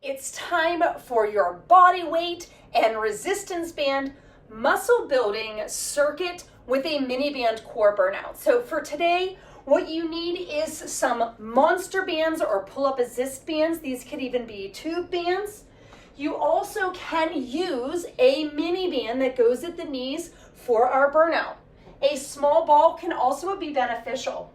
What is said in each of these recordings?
It's time for your body weight and resistance band muscle building circuit with a mini band core burnout. So for today, what you need is some monster bands or pull-up assist bands. These could even be tube bands. You also can use a mini band that goes at the knees for our burnout. A small ball can also be beneficial.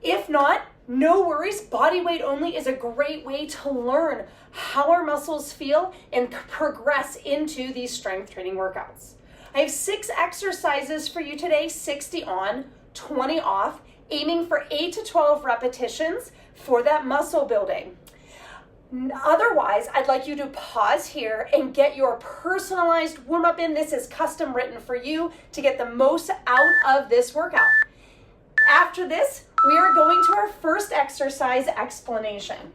If not, no worries. Body weight only is a great way to learn how our muscles feel and progress into these strength training workouts. I have 6 exercises for you today, 60 on, 20 off, aiming for 8 to 12 repetitions for that muscle building. Otherwise, I'd like you to pause here and get your personalized warm-up in. This is custom written for you to get the most out of this workout. After this, we are going to our first exercise explanation.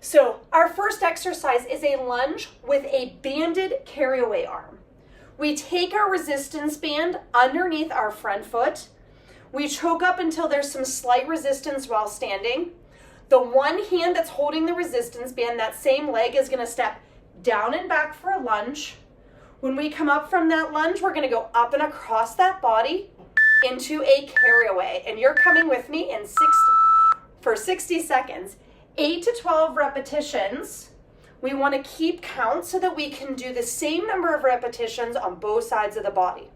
So our first exercise is a lunge with a banded carry-away arm. We take our resistance band underneath our front foot. We choke up until there's some slight resistance while standing. The one hand that's holding the resistance band, that same leg, is going to step down and back for a lunge. When we come up from that lunge, we're going to go up and across that body into a carry-away. And you're coming with me in 60 seconds. 8 to 12 repetitions. We want to keep count so that we can do the same number of repetitions on both sides of the body.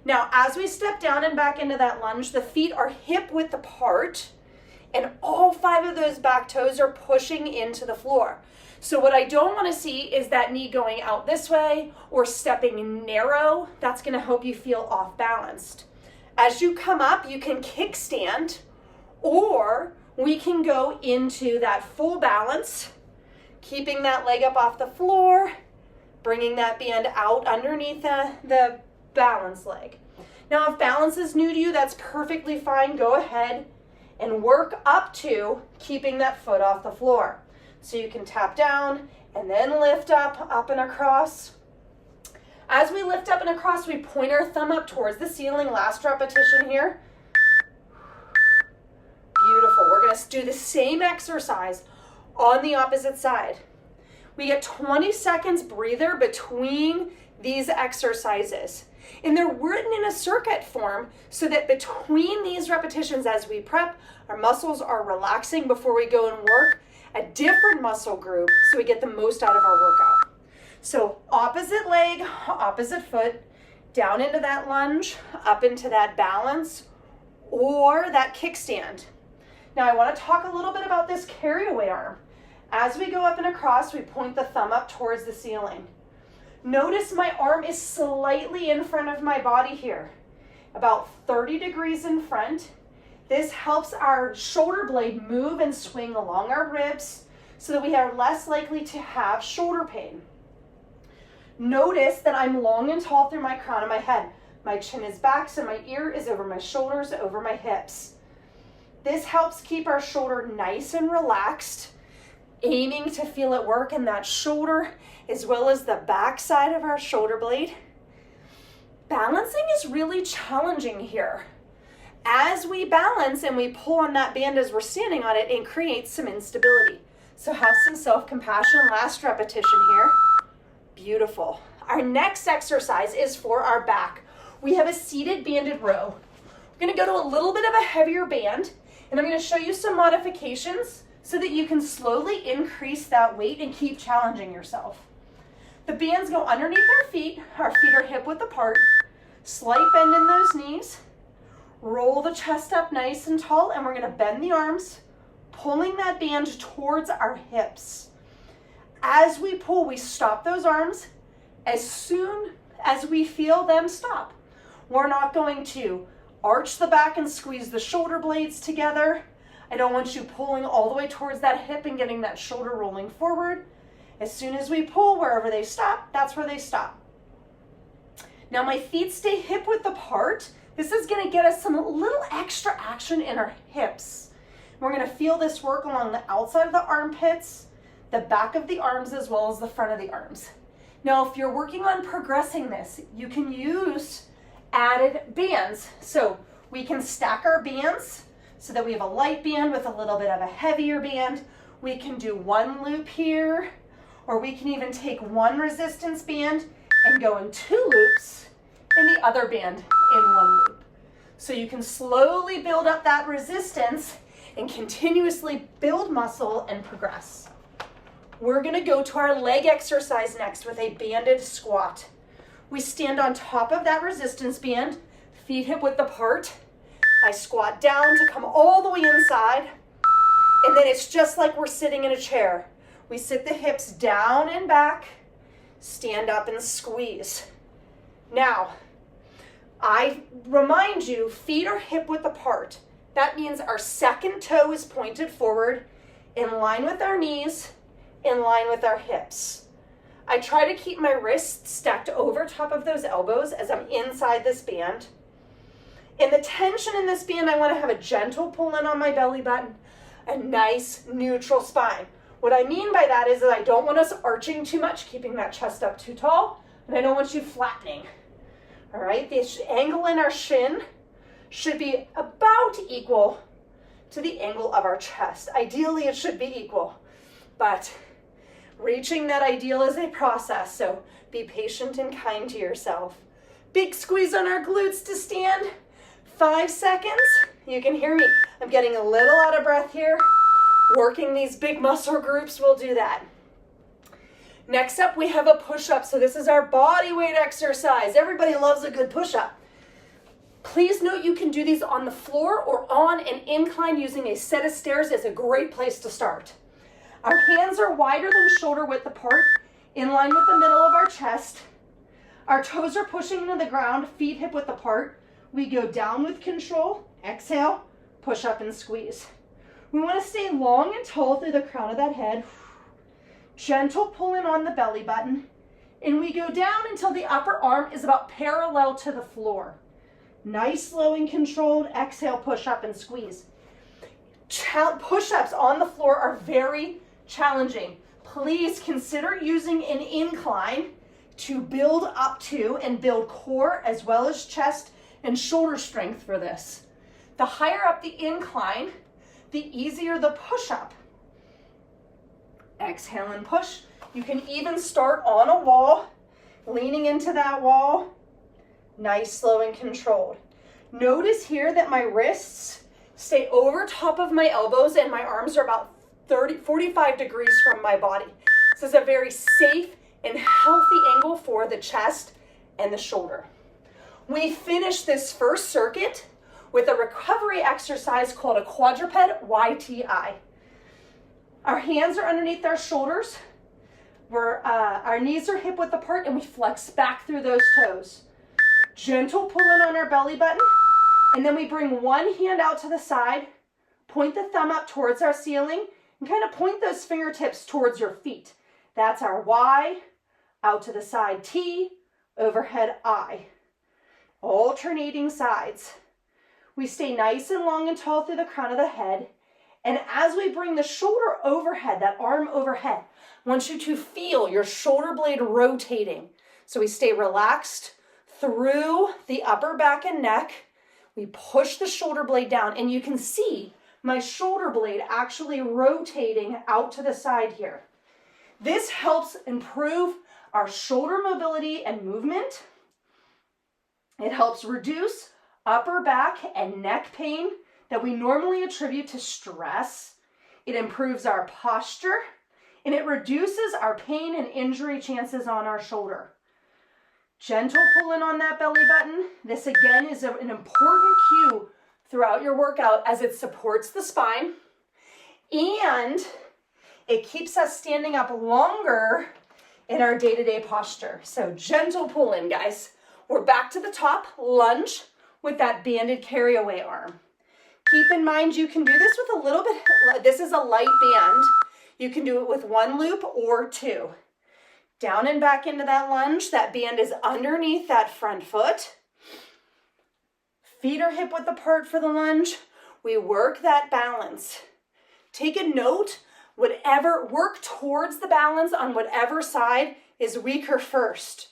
Now, as we step down and back into that lunge, the feet are hip-width apart, and all 5 of those back toes are pushing into the floor. So what I don't want to see is that knee going out this way or stepping narrow. That's going to help you feel off balanced. As you come up, you can kickstand, or we can go into that full balance, keeping that leg up off the floor, bringing that band out underneath the balance leg. Now, if balance is new to you, that's perfectly fine. Go ahead and work up to keeping that foot off the floor. So you can tap down and then lift up and across. As we lift up and across, we point our thumb up towards the ceiling. Last repetition here. Beautiful. We're going to do the same exercise on the opposite side. We get 20 seconds breather between these exercises. And they're written in a circuit form so that between these repetitions as we prep, our muscles are relaxing before we go and work a different muscle group so we get the most out of our workout. So opposite leg, opposite foot, down into that lunge, up into that balance, or that kickstand. Now I want to talk a little bit about this carry-away arm. As we go up and across, we point the thumb up towards the ceiling. Notice my arm is slightly in front of my body here, about 30 degrees in front. This helps our shoulder blade move and swing along our ribs so that we are less likely to have shoulder pain. Notice that I'm long and tall through my crown of my head. My chin is back, so my ear is over my shoulders, over my hips. This helps keep our shoulder nice and relaxed, aiming to feel it work in that shoulder as well as the back side of our shoulder blade. Balancing is really challenging here. As we balance and we pull on that band as we're standing on it, it creates some instability. So have some self-compassion. Last repetition here. Beautiful. Our next exercise is for our back. We have a seated banded row. We're going to go to a little bit of a heavier band, and I'm going to show you some modifications so that you can slowly increase that weight and keep challenging yourself. The bands go underneath our feet are hip-width apart, slight bend in those knees, roll the chest up nice and tall, and we're going to bend the arms, pulling that band towards our hips. As we pull, we stop those arms as soon as we feel them stop. We're not going to arch the back and squeeze the shoulder blades together. I don't want you pulling all the way towards that hip and getting that shoulder rolling forward. As soon as we pull, wherever they stop, that's where they stop. Now my feet stay hip-width apart. This is going to get us some little extra action in our hips. We're going to feel this work along the outside of the armpits, the back of the arms, as well as the front of the arms. Now, if you're working on progressing this, you can use added bands. So we can stack our bands so that we have a light band with a little bit of a heavier band. We can do one loop here, Or we can even take one resistance band and go in 2 loops and the other band in 1 loop. So you can slowly build up that resistance and continuously build muscle and progress. We're gonna go to our leg exercise next with a banded squat. We stand on top of that resistance band, feet hip width apart. I squat down to come all the way inside, and then it's just like we're sitting in a chair. We sit the hips down and back, stand up and squeeze. Now, I remind you, feet are hip width apart. That means our second toe is pointed forward, in line with our knees, in line with our hips. I try to keep my wrists stacked over top of those elbows as I'm inside this band. In the tension in this band, I want to have a gentle pull in on my belly button, a nice neutral spine. What I mean by that is that I don't want us arching too much, keeping that chest up too tall, and I don't want you flattening. All right, the angle in our shin should be about equal to the angle of our chest. Ideally, it should be equal, but reaching that ideal is a process, so be patient and kind to yourself. Big squeeze on our glutes to stand. 5 seconds. You can hear me. I'm getting a little out of breath here. Working these big muscle groups will do that. Next up, we have a push-up. So this is our body weight exercise. Everybody loves a good push-up. Please note you can do these on the floor or on an incline using a set of stairs is a great place to start. Our hands are wider than shoulder width apart, in line with the middle of our chest. Our toes are pushing into the ground, feet hip width apart. We go down with control, exhale, push up and squeeze. We want to stay long and tall through the crown of that head. Gentle pull in on the belly button. And we go down until the upper arm is about parallel to the floor. Nice, slow and controlled. Exhale, push up and squeeze. Push-ups on the floor are very challenging. Please consider using an incline to build up to and build core as well as chest and shoulder strength for this. The higher up the incline, the easier the push-up. Exhale and push. You can even start on a wall, leaning into that wall. Nice, slow, and controlled. Notice here that my wrists stay over top of my elbows and my arms are about 45 degrees from my body. This is a very safe and healthy angle for the chest and the shoulder. We finish this first circuit with a recovery exercise called a quadruped YTI. Our hands are underneath our shoulders. Our knees are hip width apart and we flex back through those toes. Gentle pull in on our belly button, and then we bring one hand out to the side, point the thumb up towards our ceiling, and kind of point those fingertips towards your feet. That's our Y, out to the side T, overhead I. Alternating sides. We stay nice and long and tall through the crown of the head. And as we bring the shoulder overhead, that arm overhead, I want you to feel your shoulder blade rotating. So we stay relaxed through the upper back and neck. We push the shoulder blade down and you can see my shoulder blade actually rotating out to the side here. This helps improve our shoulder mobility and movement. It helps reduce upper back and neck pain that we normally attribute to stress. It improves our posture and it reduces our pain and injury chances on our shoulder. Gentle pull in on that belly button. This again is an important cue throughout your workout as it supports the spine and it keeps us standing up longer in our day-to-day posture. So gentle pull in, guys. We're back to the top, lunge with that banded carry away arm. Keep in mind you can do this with a little bit, this is a light band. You can do it with 1 loop or 2. Down and back into that lunge. That band is underneath that front foot. Feet are hip width apart for the lunge. We work that balance. Take a note, work towards the balance on whatever side is weaker first.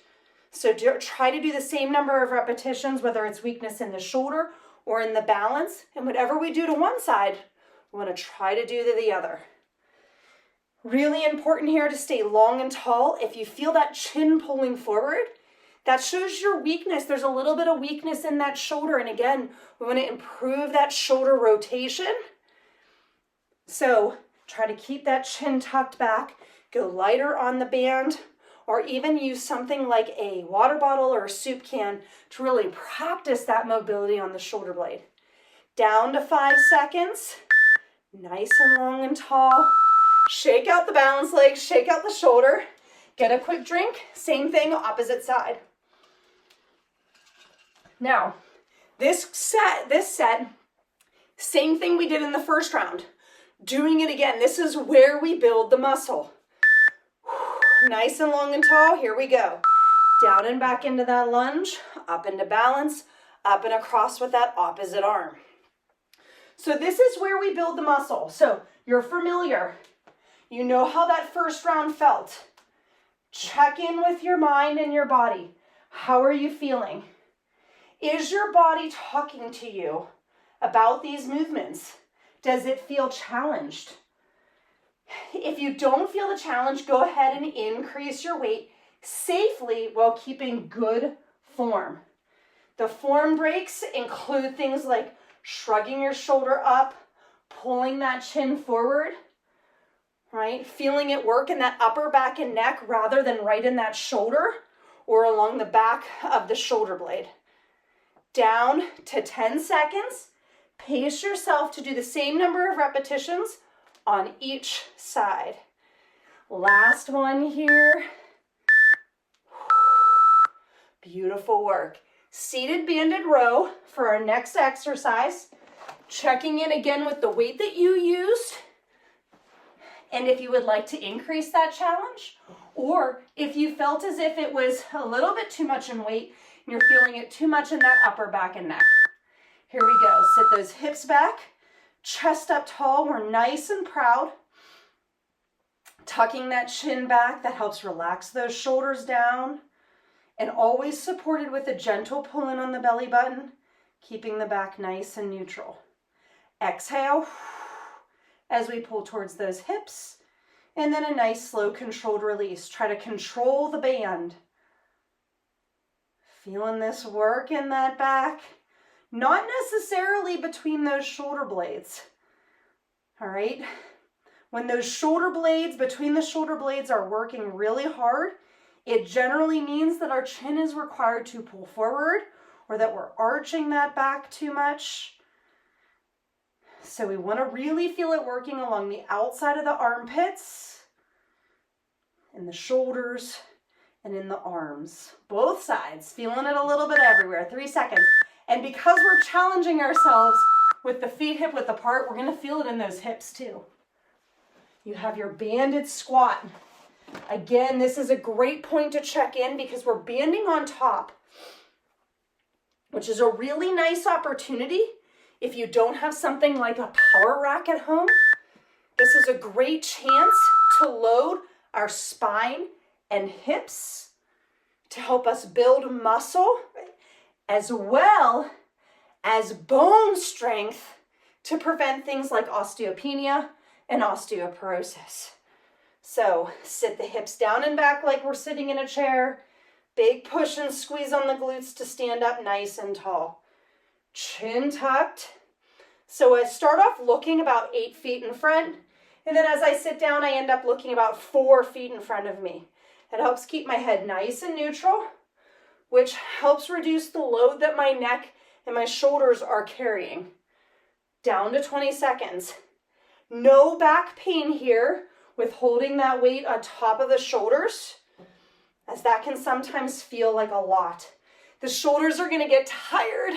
So try to do the same number of repetitions, whether it's weakness in the shoulder or in the balance. And whatever we do to one side, we want to try to do to the other. Really important here to stay long and tall. If you feel that chin pulling forward, that shows your weakness. There's a little bit of weakness in that shoulder. And again, we want to improve that shoulder rotation. So try to keep that chin tucked back. Go lighter on the band, or even use something like a water bottle or a soup can to really practice that mobility on the shoulder blade. Down to 5 seconds. Nice and long and tall. Shake out the balance leg, shake out the shoulder. Get a quick drink. Same thing, opposite side. Now, this set, same thing we did in the first round. Doing it again. This is where we build the muscle. Nice and long and tall. Here we go. Down and back into that lunge, up into balance, up and across with that opposite arm. So this is where we build the muscle. So you're familiar. You know how that first round felt. Check in with your mind and your body. How are you feeling? Is your body talking to you about these movements? Does it feel challenged? If you don't feel the challenge, go ahead and increase your weight safely while keeping good form. The form breaks include things like shrugging your shoulder up, pulling that chin forward, right? Feeling it work in that upper back and neck rather than right in that shoulder or along the back of the shoulder blade. Down to 10 seconds. Pace yourself to do the same number of repetitions on each side. Last one here. Beautiful work. Seated banded row for our next exercise. Checking in again with the weight that you used. And if you would like to increase that challenge, or if you felt as if it was a little bit too much in weight and you're feeling it too much in that upper back and neck. Here we go. Sit those hips back, chest up tall. We're nice and proud. Tucking that chin back, that helps relax those shoulders down. And always supported with a gentle pull in on the belly button, keeping the back nice and neutral. Exhale as we pull towards those hips. And then a nice slow controlled release. Try to control the band. Feeling this work in that back. Not necessarily between those shoulder blades. All right. When those shoulder blades, between the shoulder blades are working really hard, it generally means that our chin is required to pull forward or that we're arching that back too much. So we want to really feel it working along the outside of the armpits, in the shoulders, and in the arms. Both sides, feeling it a little bit everywhere. 3 seconds. And because we're challenging ourselves with the feet hip width apart, we're going to feel it in those hips too. You have your banded squat. Again, this is a great point to check in because we're banding on top, which is a really nice opportunity. If you don't have something like a power rack at home, this is a great chance to load our spine and hips to help us build muscle as well as bone strength to prevent things like osteopenia and osteoporosis. So sit the hips down and back like we're sitting in a chair. Big push and squeeze on the glutes to stand up nice and tall. Chin tucked. So I start off looking about 8 feet in front. And then as I sit down, I end up looking about 4 feet in front of me. It helps keep my head nice and neutral, which helps reduce the load that my neck and my shoulders are carrying. Down to 20 seconds. No back pain here with holding that weight on top of the shoulders, as that can sometimes feel like a lot. The shoulders are gonna get tired,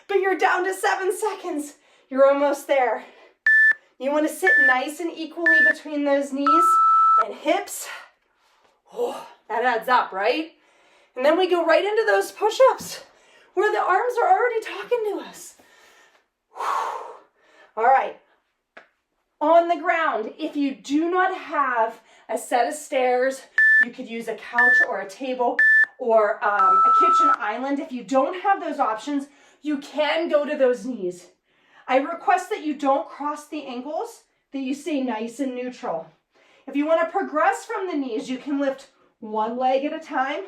but you're down to 7 seconds. You're almost there. You wanna sit nice and equally between those knees and hips. Oh, that adds up, right? And then we go right into those push-ups where the arms are already talking to us. All right. On the ground, if you do not have a set of stairs, you could use a couch or a table or a kitchen island. If you don't have those options, you can go to those knees. I request that you don't cross the ankles, that you stay nice and neutral. If you want to progress from the knees, you can lift one leg at a time,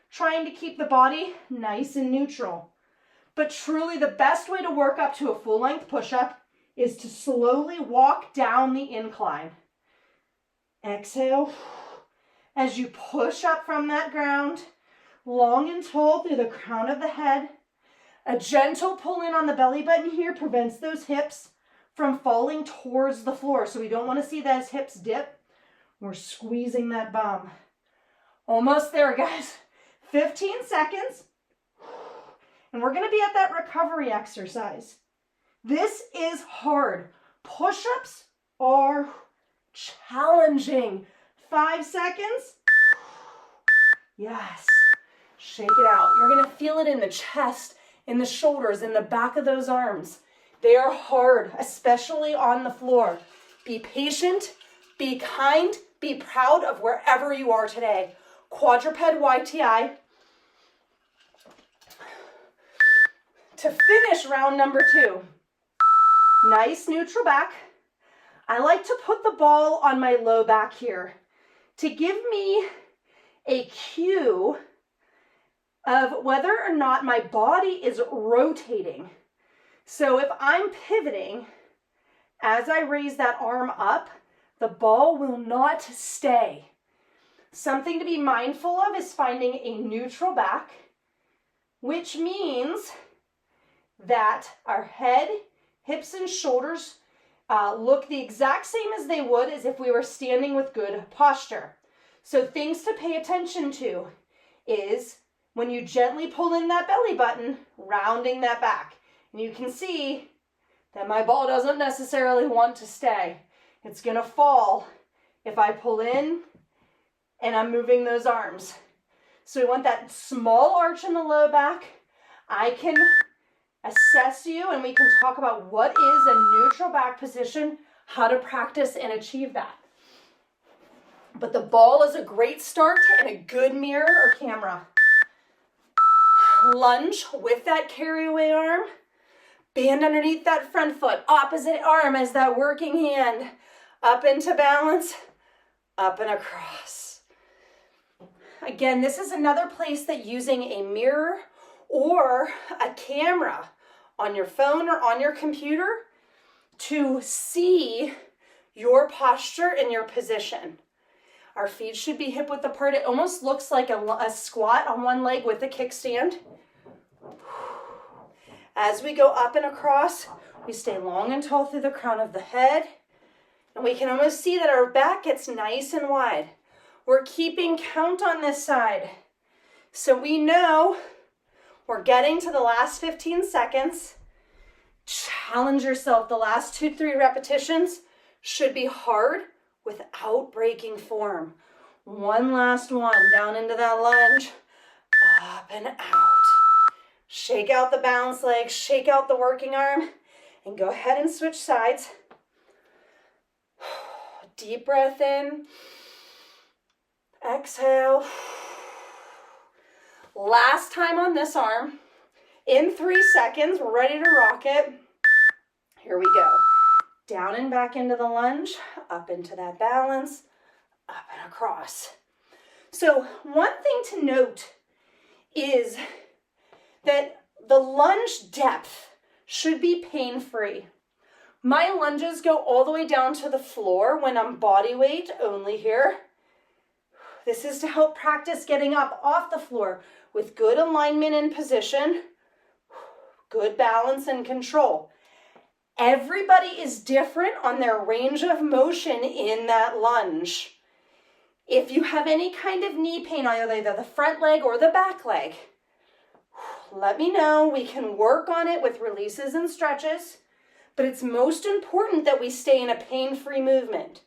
trying to keep the body nice and neutral. But truly the best way to work up to a full-length push-up is to slowly walk down the incline. Exhale as you push up from that ground, long and tall through the crown of the head. A gentle pull in on the belly button here prevents those hips from falling towards the floor. So we don't want to see those hips dip. We're squeezing that bum. Almost there, guys. 15 seconds. And we're going to be at that recovery exercise. This is hard. Push-ups are challenging. 5 seconds. Yes. Shake it out. You're going to feel it in the chest, in the shoulders, in the back of those arms. They are hard, especially on the floor. Be patient, be kind, be proud of wherever you are today. Quadruped YTI. To finish round number 2. Nice neutral back. I like to put the ball on my low back here to give me a cue of whether or not my body is rotating. So if I'm pivoting, as I raise that arm up, the ball will not stay. Something to be mindful of is finding a neutral back, which means that our head, hips, and shoulders look the exact same as they would as if we were standing with good posture. So things to pay attention to is when you gently pull in that belly button, rounding that back. And you can see that my ball doesn't necessarily want to stay. It's going to fall if I pull in and I'm moving those arms. So we want that small arch in the low back. I can assess you and we can talk about what is a neutral back position, how to practice and achieve that. But the ball is a great start and a good mirror or camera. Lunge with that carry away arm. Band underneath that front foot. Opposite arm as that working hand. Up into balance. Up and across. Again, this is another place that using a mirror or a camera on your phone or on your computer to see your posture and your position. Our feet should be hip width apart. It almost looks like a squat on one leg with a kickstand. As we go up and across, we stay long and tall through the crown of the head. And we can almost see that our back gets nice and wide. We're keeping count on this side. So we know we're getting to the last 15 seconds. Challenge yourself. The last 2-3 repetitions should be hard without breaking form. One last one. Down into that lunge. Up and out. Shake out the balance leg. Shake out the working arm. And go ahead and switch sides. Deep breath in. Exhale. Last time on this arm. In 3 seconds, we're ready to rock it. Here we go. Down and back into the lunge, up into that balance, up and across. So one thing to note is that the lunge depth should be pain-free. My lunges go all the way down to the floor when I'm body weight only here. This is to help practice getting up off the floor with good alignment and position, good balance and control. Everybody is different on their range of motion in that lunge. If you have any kind of knee pain on either the front leg or the back leg, let me know. We can work on it with releases and stretches, but it's most important that we stay in a pain-free movement.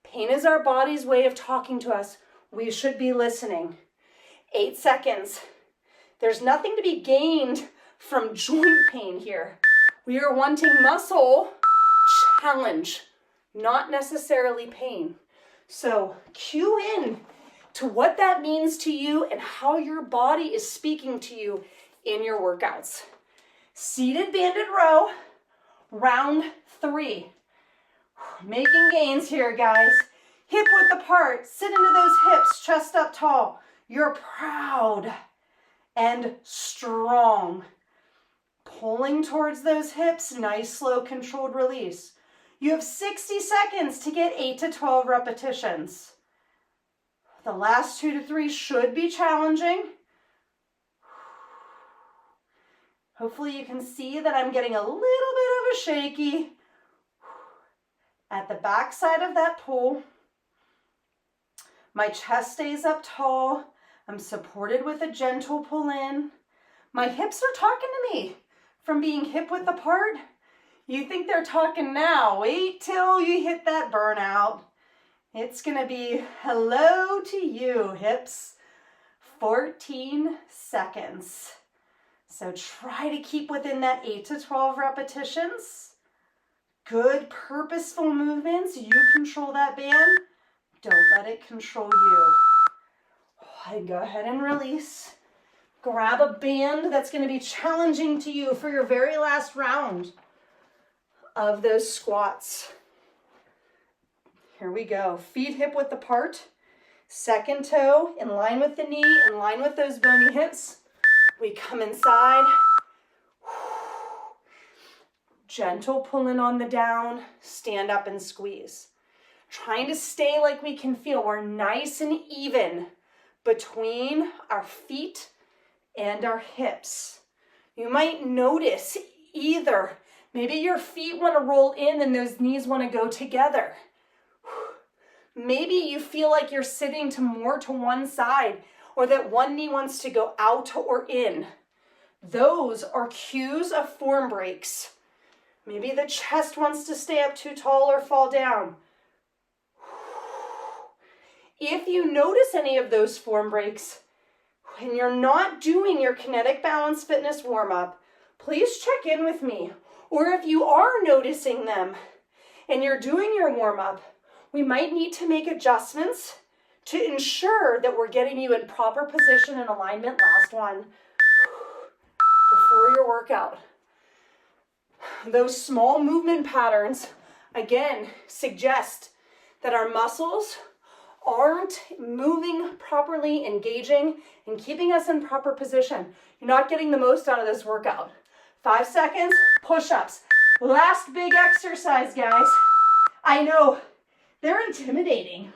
Pain is our body's way of talking to us. We should be listening. 8 seconds. There's nothing to be gained from joint pain here. We are wanting muscle challenge, not necessarily pain. So cue in to what that means to you and how your body is speaking to you in your workouts. Seated banded row, round 3. Making gains here, guys. hip width apart. Sit into those hips, chest up tall. You're proud and strong. Pulling towards those hips, nice, slow, controlled release. You have 60 seconds to get 8 to 12 repetitions. The last 2 to 3 should be challenging. Hopefully you can see that I'm getting a little bit of a shaky at the back side of that pull. My chest stays up tall. I'm supported with a gentle pull in. My hips are talking to me from being hip width apart. You think they're talking now. Wait till you hit that burnout. It's gonna be hello to you, hips. 14 seconds. So try to keep within that 8 to 12 repetitions. Good purposeful movements. You control that band. Don't let it control you. And go ahead and release. Grab a band that's going to be challenging to you for your very last round of those squats. Here we go. Feet hip width apart. Second toe in line with the knee, in line with those bony hips. We come inside. Gentle pull in on the down. Stand up and squeeze. Trying to stay like we can feel. We're nice and even between our feet and our hips. You might notice either maybe your feet want to roll in and those knees want to go together. Maybe you feel like you're sitting more to one side or that one knee wants to go out or in. Those are cues of form breaks. Maybe the chest wants to stay up too tall or fall down. If you notice any of those form breaks, when you're not doing your kinetic balance fitness warm-up, please check in with me. Or if you are noticing them and you're doing your warm-up, we might need to make adjustments to ensure that we're getting you in proper position and alignment. Last one, before your workout. Those small movement patterns, again, suggest that our muscles aren't moving properly, engaging, and keeping us in proper position. You're not getting the most out of this workout. 5 seconds, push-ups. Last big exercise, guys. I know, they're intimidating.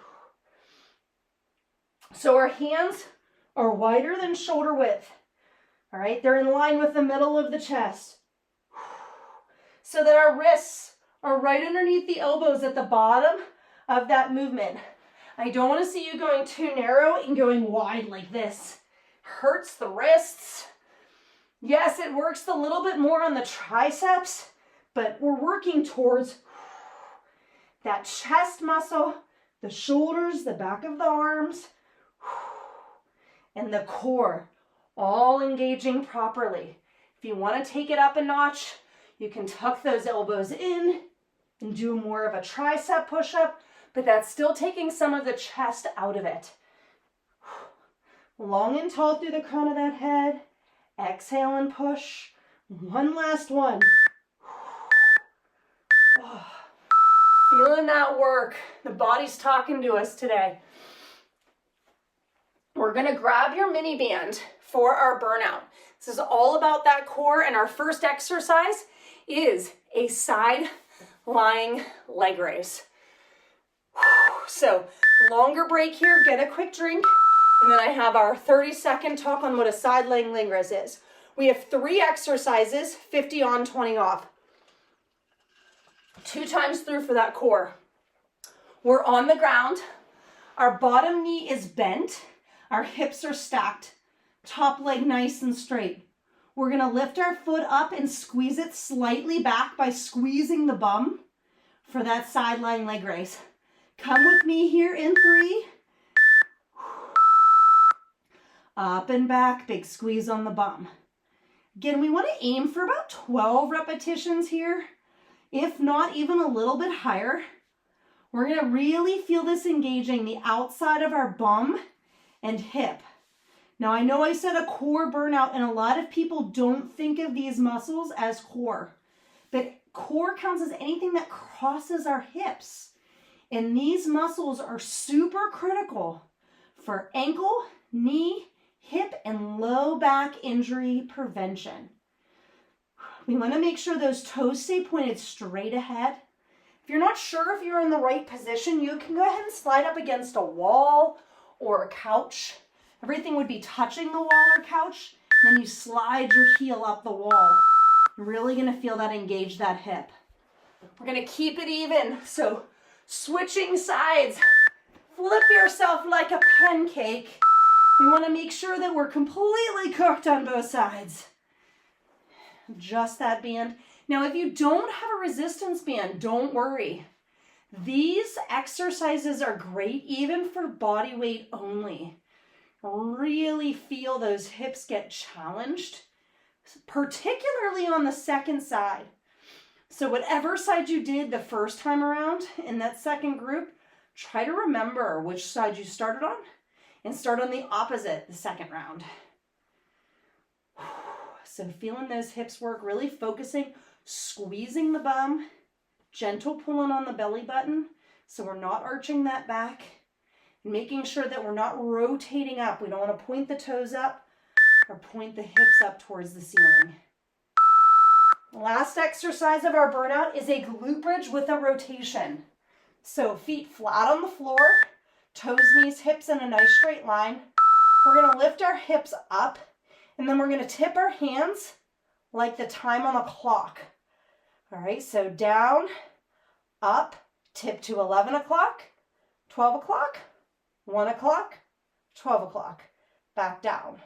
So our hands are wider than shoulder width. All right, they're in line with the middle of the chest. So that our wrists are right underneath the elbows at the bottom of that movement. I don't want to see you going too narrow and going wide like this. Hurts the wrists. Yes, it works a little bit more on the triceps, but we're working towards that chest muscle, the shoulders, the back of the arms, and the core, all engaging properly. If you want to take it up a notch, you can tuck those elbows in and do more of a tricep push-up, but that's still taking some of the chest out of it. Long and tall through the crown of that head. Exhale and push. One last one. Oh, feeling that work. The body's talking to us today. We're going to grab your mini band for our burnout. This is all about that core, and our first exercise is a side lying leg raise. So longer break here, get a quick drink, and then I have our 30-second talk on what a side lying leg raise is. We have 3 exercises, 50 on, 20 off. 2 times through for that core. We're on the ground. Our bottom knee is bent. Our hips are stacked. Top leg nice and straight. We're gonna lift our foot up and squeeze it slightly back by squeezing the bum for that side lying leg raise. Come with me here in 3. Up and back, big squeeze on the bum. Again, we want to aim for about 12 repetitions here, if not even a little bit higher. We're going to really feel this engaging the outside of our bum and hip. Now, I know I said a core burnout, and a lot of people don't think of these muscles as core, but core counts as anything that crosses our hips. And these muscles are super critical for ankle, knee, hip, and low back injury prevention. We want to make sure those toes stay pointed straight ahead. If you're not sure if you're in the right position, you can go ahead and slide up against a wall or a couch. Everything would be touching the wall or couch. Then you slide your heel up the wall. You're really going to feel that engage that hip. We're going to keep it even. So switching sides. Flip yourself like a pancake. We want to make sure that we're completely cooked on both sides. Adjust that band. Now, if you don't have a resistance band, don't worry. These exercises are great even for body weight only. Really feel those hips get challenged, particularly on the second side. So whatever side you did the first time around in that second group, try to remember which side you started on and start on the opposite the second round. So feeling those hips work, really focusing, squeezing the bum, gentle pulling on the belly button so we're not arching that back, and making sure that we're not rotating up. We don't want to point the toes up or point the hips up towards the ceiling. Last exercise of our burnout is a glute bridge with a rotation. So feet flat on the floor, toes, knees, hips in a nice straight line. We're going to lift our hips up, and then we're going to tip our hands like the time on a clock. All right, so down, up, tip to 11 o'clock, 12 o'clock, 1 o'clock, 12 o'clock, back down.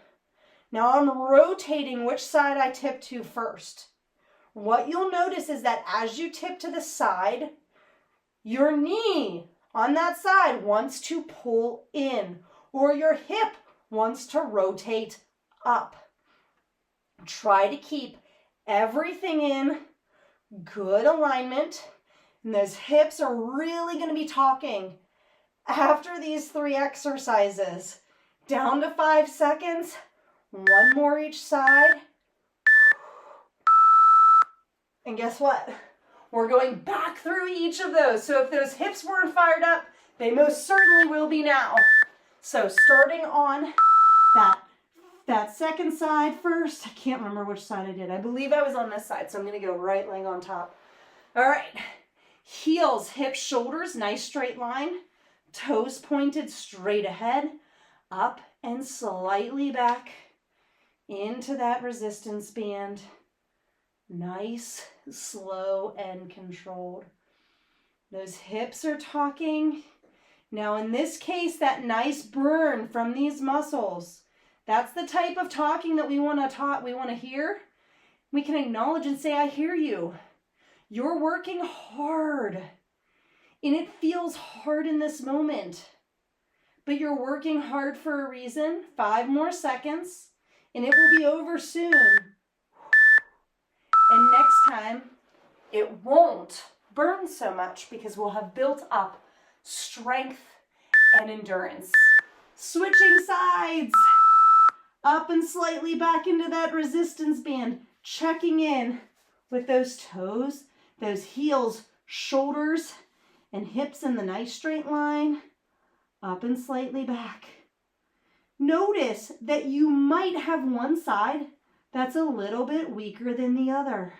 Now I'm rotating which side I tip to first. What you'll notice is that as you tip to the side, your knee on that side wants to pull in, or your hip wants to rotate up. Try to keep everything in good alignment, and those hips are really going to be talking after these 3 exercises. Down to 5 seconds, 1 more each side. And guess what? We're going back through each of those. So if those hips weren't fired up, they most certainly will be now. So starting on that second side first. I can't remember which side I did. I believe I was on this side, so I'm going to go right leg on top. All right. Heels, hips, shoulders, nice straight line. Toes pointed straight ahead, up and slightly back into that resistance band. Nice, slow, and controlled. Those hips are talking. Now in this case, that nice burn from these muscles, that's the type of talking that we want to hear. We can acknowledge and say, I hear you. You're working hard. And it feels hard in this moment. But you're working hard for a reason. 5 more seconds, and it will be over soon. And next time, it won't burn so much because we'll have built up strength and endurance. Switching sides. Up and slightly back into that resistance band. Checking in with those toes, those heels, shoulders, and hips in the nice straight line. Up and slightly back. Notice that you might have one side that's a little bit weaker than the other.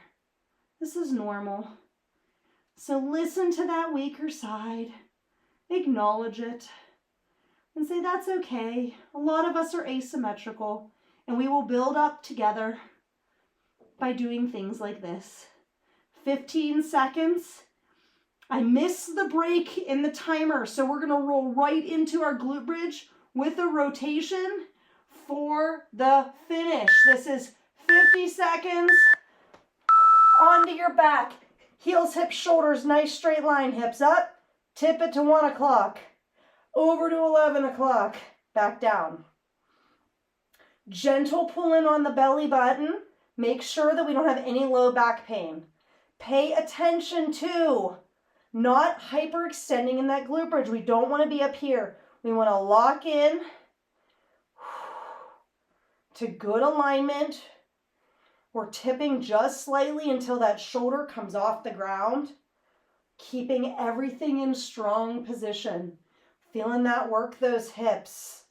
This is normal. So listen to that weaker side, acknowledge it, and say that's okay. A lot of us are asymmetrical, and we will build up together by doing things like this. 15 seconds. I missed the break in the timer, so we're going to roll right into our glute bridge with a rotation for the finish. This is 50 seconds. Onto your back. Heels, hips, shoulders, nice straight line. Hips up. Tip it to 1 o'clock. Over to 11 o'clock. Back down. Gentle pull in on the belly button. Make sure that we don't have any low back pain. Pay attention to not hyperextending in that glute bridge. We don't want to be up here. We want to lock in to good alignment. We're tipping just slightly until that shoulder comes off the ground. Keeping everything in strong position. Feeling that work those hips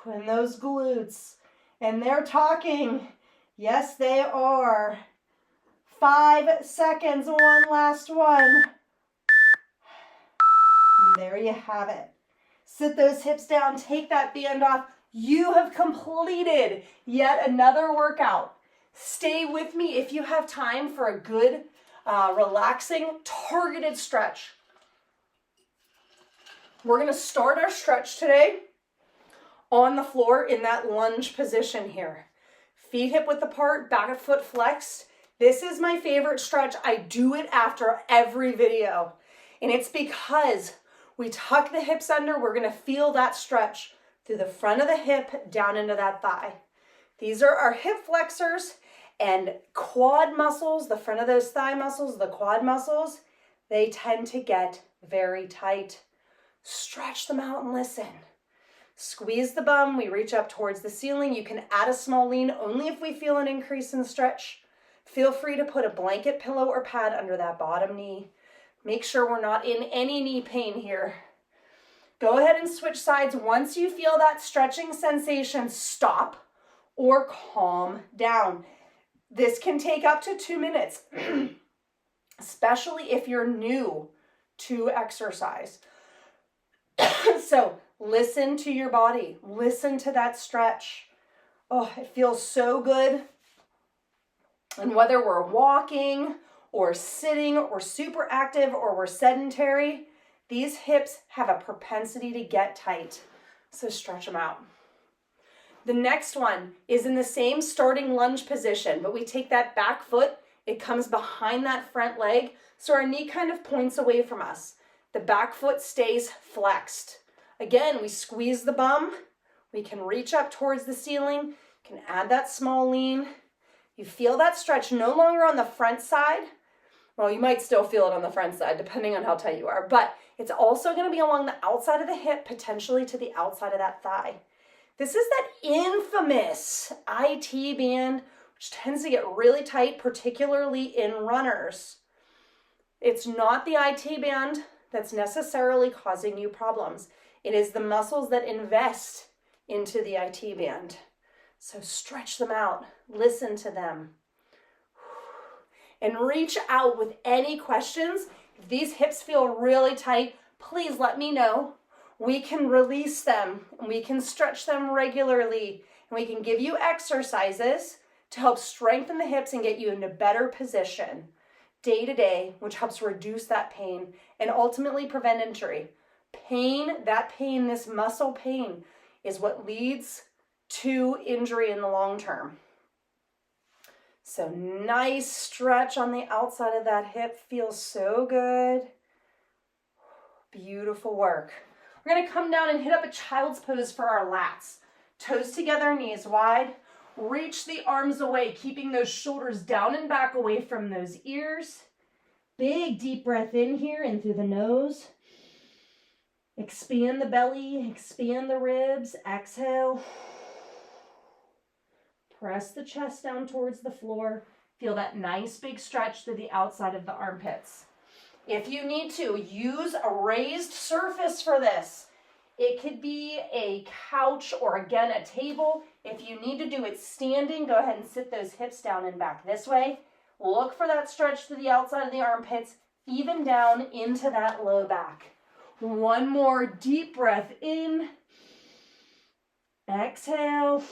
and those glutes. And they're talking. Yes, they are. 5 seconds, one last one. And there you have it. Sit those hips down, take that band off. You have completed yet another workout. Stay with me if you have time for a good, relaxing, targeted stretch. We're going to start our stretch today on the floor in that lunge position here. Feet hip width apart, back foot flexed. This is my favorite stretch. I do it after every video. And it's because we tuck the hips under. We're going to feel that stretch through the front of the hip down into that thigh. These are our hip flexors and quad muscles, the front of those thigh muscles, the quad muscles, they tend to get very tight. Stretch them out and listen. Squeeze the bum. We reach up towards the ceiling. You can add a small lean only if we feel an increase in stretch. Feel free to put a blanket, pillow, or pad under that bottom knee. Make sure we're not in any knee pain here. Go ahead and switch sides. Once you feel that stretching sensation, stop or calm down. This can take up to 2 minutes, especially if you're new to exercise. So listen to your body. Listen to that stretch. Oh, it feels so good. And whether we're walking or sitting or super active or we're sedentary, these hips have a propensity to get tight. So stretch them out. The next one is in the same starting lunge position, but we take that back foot, it comes behind that front leg, so our knee kind of points away from us. The back foot stays flexed. Again, we squeeze the bum, we can reach up towards the ceiling, can add that small lean. You feel that stretch no longer on the front side. Well, you might still feel it on the front side, depending on how tight you are, but it's also going to be along the outside of the hip, potentially to the outside of that thigh. This is that infamous IT band, which tends to get really tight, particularly in runners. It's not the IT band that's necessarily causing you problems. It is the muscles that invest into the IT band. So stretch them out, listen to them, and reach out with any questions. If these hips feel really tight, please let me know. We can release them, and we can stretch them regularly, and we can give you exercises to help strengthen the hips and get you into better position day to day, which helps reduce that pain and ultimately prevent injury. That pain, this muscle pain, is what leads to injury in the long term. So nice stretch on the outside of that hip, feels so good. Beautiful work. We're going to come down and hit up a child's pose for our lats. Toes together, knees wide. Reach the arms away, keeping those shoulders down and back away from those ears. Big deep breath in here and through the nose. Expand the belly, expand the ribs. Exhale. Press the chest down towards the floor. Feel that nice big stretch through the outside of the armpits. If you need to, use a raised surface for this. It could be a couch or, again, a table. If you need to do it standing, go ahead and sit those hips down and back this way. Look for that stretch to the outside of the armpits, even down into that low back. One more deep breath in. Exhale.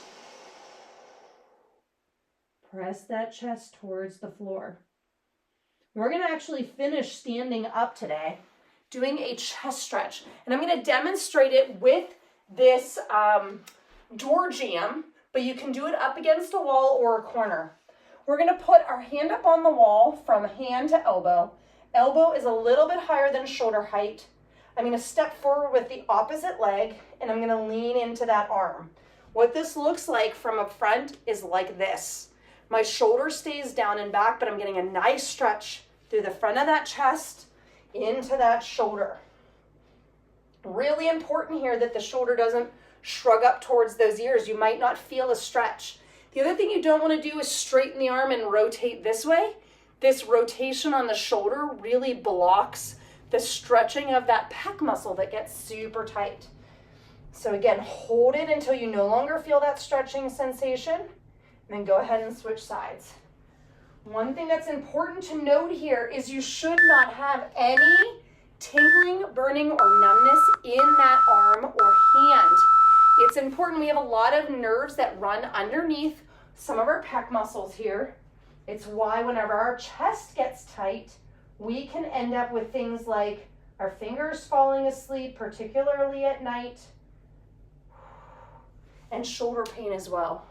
Press that chest towards the floor. We're going to actually finish standing up today, doing a chest stretch. And I'm going to demonstrate it with this door jamb, but you can do it up against a wall or a corner. We're going to put our hand up on the wall from hand to elbow. Elbow is a little bit higher than shoulder height. I'm going to step forward with the opposite leg, and I'm going to lean into that arm. What this looks like from up front is like this. My shoulder stays down and back, but I'm getting a nice stretch through the front of that chest into that shoulder. Really important here that the shoulder doesn't shrug up towards those ears. You might not feel a stretch. The other thing you don't want to do is straighten the arm and rotate this way. this rotation on the shoulder really blocks the stretching of that pec muscle that gets super tight. So again, hold it until you no longer feel that stretching sensation, and then go ahead and switch sides. One thing that's important to note here is you should not have any tingling, burning, or numbness in that arm or hand. It's important. We have a lot of nerves that run underneath some of our pec muscles here. It's why whenever our chest gets tight, we can end up with things like our fingers falling asleep, particularly at night, and shoulder pain as well.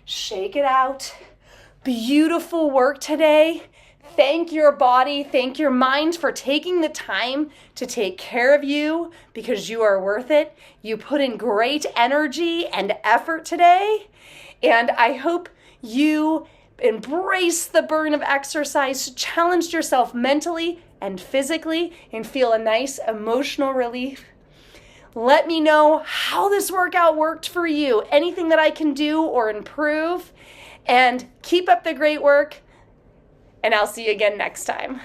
Shake it out. Beautiful work today. Thank your body, thank your mind for taking the time to take care of you because you are worth it. You put in great energy and effort today, and I hope you embrace the burn of exercise, challenged yourself mentally and physically, and feel a nice emotional relief. Let me know how this workout worked for you, anything that I can do or improve, and keep up the great work, and I'll see you again next time.